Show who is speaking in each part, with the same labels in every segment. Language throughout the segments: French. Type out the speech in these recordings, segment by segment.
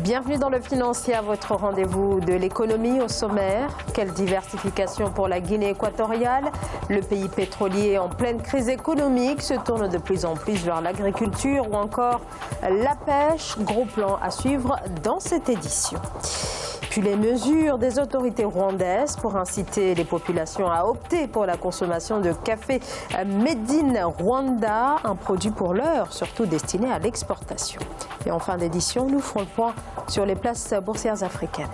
Speaker 1: Bienvenue dans le Financier, à votre rendez-vous de l'économie au sommaire. Quelle diversification pour la Guinée équatoriale. Le pays pétrolier en pleine crise économique se tourne de plus en plus vers l'agriculture ou encore la pêche. Gros plan à suivre dans cette édition. Puis les mesures des autorités rwandaises pour inciter les populations à opter pour la consommation de café Made in Rwanda, un produit pour l'heure surtout destiné à l'exportation. Et en fin d'édition, nous ferons le point sur les places boursières africaines.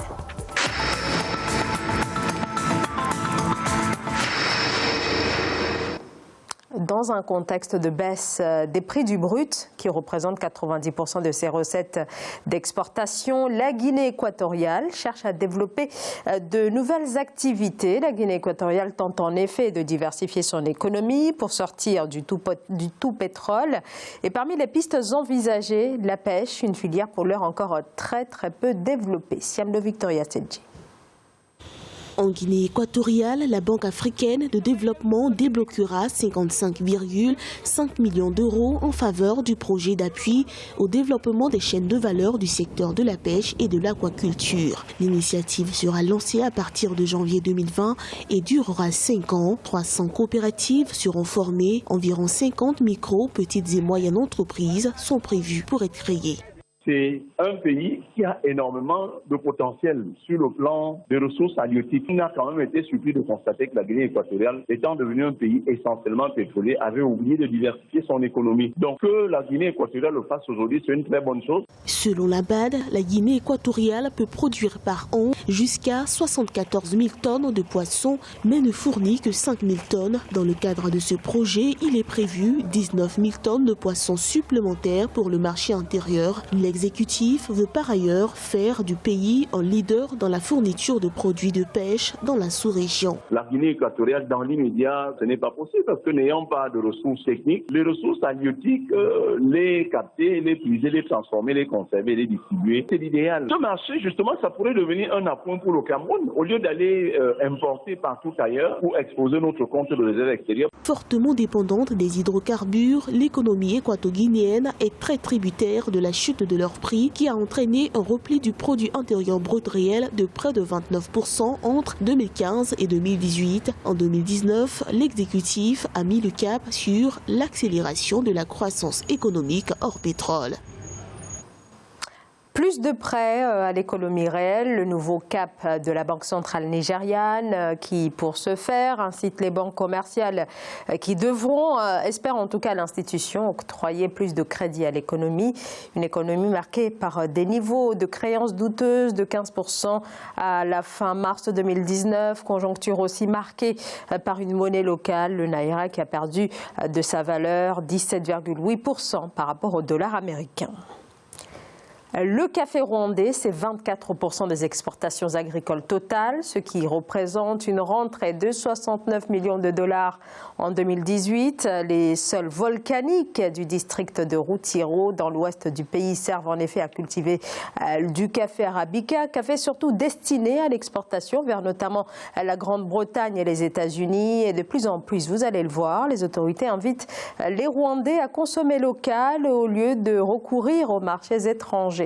Speaker 1: Dans un contexte de baisse des prix du brut, qui représente 90% de ses recettes d'exportation, la Guinée équatoriale cherche à développer de nouvelles activités. La Guinée équatoriale tente en effet de diversifier son économie pour sortir du tout pétrole. Et parmi les pistes envisagées, la pêche, une filière pour l'heure encore très peu développée. Siam de Victoria Tedji.
Speaker 2: En Guinée équatoriale, la Banque africaine de développement débloquera 55,5 millions d'euros en faveur du projet d'appui au développement des chaînes de valeur du secteur de la pêche et de l'aquaculture. L'initiative sera lancée à partir de janvier 2020 et durera 5 ans. 300 coopératives seront formées. Environ 50 micro, petites et moyennes entreprises sont prévues pour être créées.
Speaker 3: C'est un pays qui a énormément de potentiel sur le plan des ressources halieutiques. On a quand même été surpris de constater que la Guinée équatoriale, étant devenue un pays essentiellement pétrolier, avait oublié de diversifier son économie. Donc que la Guinée équatoriale le fasse aujourd'hui, c'est une très bonne chose.
Speaker 2: Selon la BAD, la Guinée équatoriale peut produire par an jusqu'à 74 000 tonnes de poissons, mais ne fournit que 5 000 tonnes. Dans le cadre de ce projet, il est prévu 19 000 tonnes de poissons supplémentaires pour le marché intérieur. L'exécutif veut par ailleurs faire du pays un leader dans la fourniture de produits de pêche dans la sous-région.
Speaker 3: La Guinée équatoriale, dans l'immédiat, ce n'est pas possible parce que n'ayant pas de ressources techniques, les ressources halieutiques, les capter, les puiser, les transformer, les conserver, les distribuer, c'est l'idéal. Ce marché, justement, ça pourrait devenir un appoint pour le Cameroun au lieu d'aller importer partout ailleurs ou exposer notre compte de réserve extérieure.
Speaker 2: Fortement dépendante des hydrocarbures, l'économie équato-guinéenne est très tributaire de la chute de leur prix qui a entraîné un repli du produit intérieur brut réel de près de 29% entre 2015 et 2018. En 2019, l'exécutif a mis le cap sur l'accélération de la croissance économique hors pétrole.
Speaker 1: Plus de prêts à l'économie réelle, le nouveau cap de la Banque centrale nigériane qui, pour ce faire, incite les banques commerciales qui devront, espère en tout cas l'institution, octroyer plus de crédit à l'économie. Une économie marquée par des niveaux de créances douteuses de 15% à la fin mars 2019, conjoncture aussi marquée par une monnaie locale, le Naira, qui a perdu de sa valeur 17,8% par rapport au dollar américain. Le café rwandais, c'est 24% des exportations agricoles totales, ce qui représente une rentrée de 69 millions de dollars en 2018. Les sols volcaniques du district de Routiro, dans l'ouest du pays, servent en effet à cultiver du café arabica, café surtout destiné à l'exportation vers notamment la Grande-Bretagne et les États-Unis. Et de plus en plus, vous allez le voir, les autorités invitent les Rwandais à consommer local au lieu de recourir aux marchés étrangers.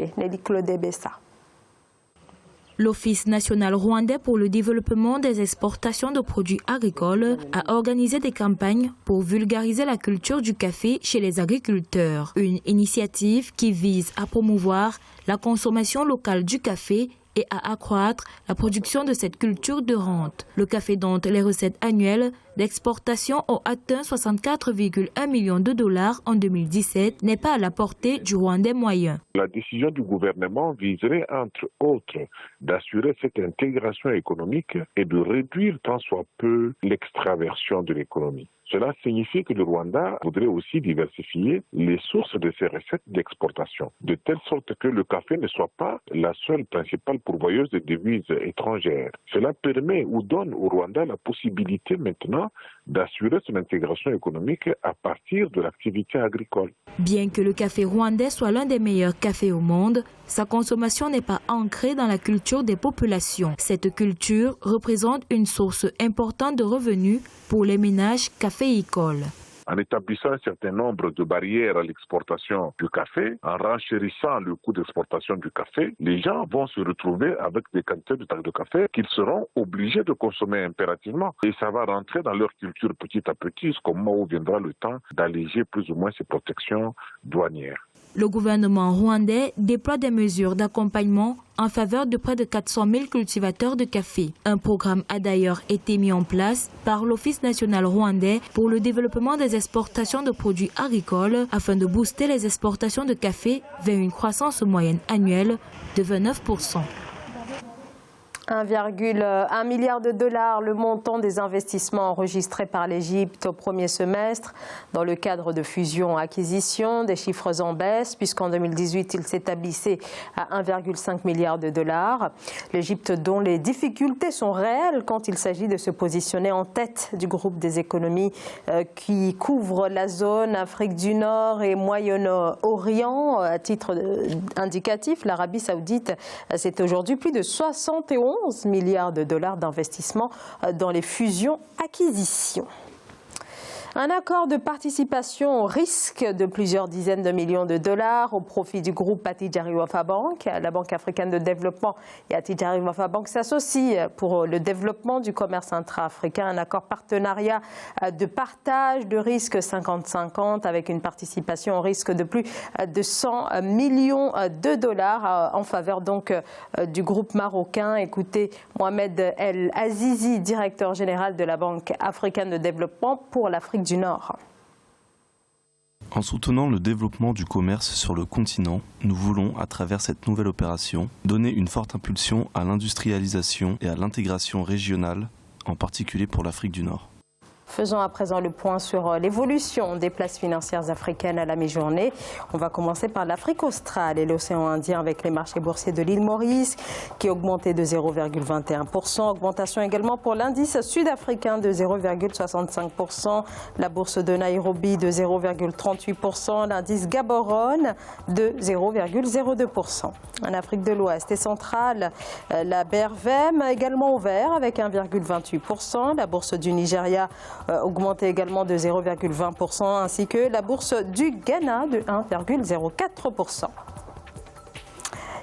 Speaker 4: L'Office national rwandais pour le développement des exportations de produits agricoles a organisé des campagnes pour vulgariser la culture du café chez les agriculteurs. Une initiative qui vise à promouvoir la consommation locale du café et à accroître la production de cette culture de rente. Le café, dont les recettes annuelles d'exportation ont atteint 64,1 millions de dollars en 2017, n'est pas à la portée du Rwandais moyen.
Speaker 5: La décision du gouvernement viserait entre autres d'assurer cette intégration économique et de réduire tant soit peu l'extraversion de l'économie. Cela signifie que le Rwanda voudrait aussi diversifier les sources de ses recettes d'exportation, de telle sorte que le café ne soit pas la seule principale pourvoyeuse de devises étrangères. Cela permet ou donne au Rwanda la possibilité maintenant d'assurer son intégration économique à partir de l'activité agricole.
Speaker 4: Bien que le café rwandais soit l'un des meilleurs cafés au monde, sa consommation n'est pas ancrée dans la culture des populations. Cette culture représente une source importante de revenus pour les ménages caféicoles.
Speaker 5: en établissant un certain nombre de barrières à l'exportation du café, en renchérissant le coût d'exportation du café, les gens vont se retrouver avec des quantités de café qu'ils seront obligés de consommer impérativement. Et ça va rentrer dans leur culture petit à petit, jusqu'au moment où viendra le temps d'alléger plus ou moins ces protections douanières.
Speaker 4: Le gouvernement rwandais déploie des mesures d'accompagnement en faveur de près de 400 000 cultivateurs de café. Un programme a d'ailleurs été mis en place par l'Office national rwandais pour le développement des exportations de produits agricoles afin de booster les exportations de café vers une croissance moyenne annuelle de 29%.
Speaker 1: 1,1 milliard de dollars, le montant des investissements enregistrés par l'Égypte au premier semestre dans le cadre de fusion-acquisition, des chiffres en baisse puisqu'en 2018, il s'établissait à 1,5 milliard de dollars. L'Égypte dont les difficultés sont réelles quand il s'agit de se positionner en tête du groupe des économies qui couvre la zone Afrique du Nord et Moyen-Orient. À titre indicatif, l'Arabie Saoudite, c'est aujourd'hui plus de 71 milliards de dollars d'investissement dans les fusions-acquisitions. Un accord de participation au risque de plusieurs dizaines de millions de dollars au profit du groupe Attijari Wafa Bank. La Banque africaine de développement et Attijari Wafa Bank s'associent pour le développement du commerce intra-africain. Un accord partenariat de partage de risque 50-50 avec une participation au risque de plus de 100 millions de dollars en faveur donc du groupe marocain. Écoutez Mohamed El Azizi, directeur général de la Banque africaine de développement pour l'Afrique du Nord.
Speaker 6: En soutenant le développement du commerce sur le continent, nous voulons, à travers cette nouvelle opération, donner une forte impulsion à l'industrialisation et à l'intégration régionale, en particulier pour l'Afrique du Nord.
Speaker 1: Faisons à présent le point sur l'évolution des places financières africaines à la mi-journée. On va commencer par l'Afrique australe et l'océan Indien avec les marchés boursiers de l'île Maurice qui augmentaient de 0,21%. Augmentation également pour l'indice sud-africain de 0,65%. La bourse de Nairobi de 0,38%. L'indice Gaborone de 0,02%. En Afrique de l'Ouest et centrale, la BRVM a également ouvert avec 1,28%. La bourse du Nigeria augmenté également de 0,20% ainsi que la bourse du Ghana de 1,04%.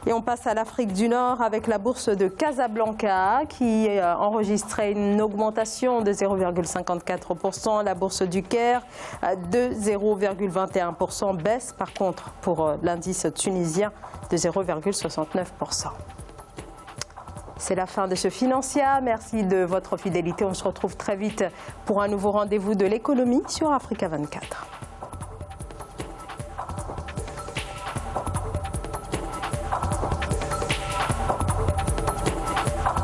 Speaker 1: Et on passe à l'Afrique du Nord avec la bourse de Casablanca qui enregistrait une augmentation de 0,54%. La bourse du Caire de 0,21%. Baisse par contre pour l'indice tunisien de 0,69%. C'est la fin de ce Financia. Merci de votre fidélité. On se retrouve très vite pour un nouveau rendez-vous de l'économie sur Africa 24.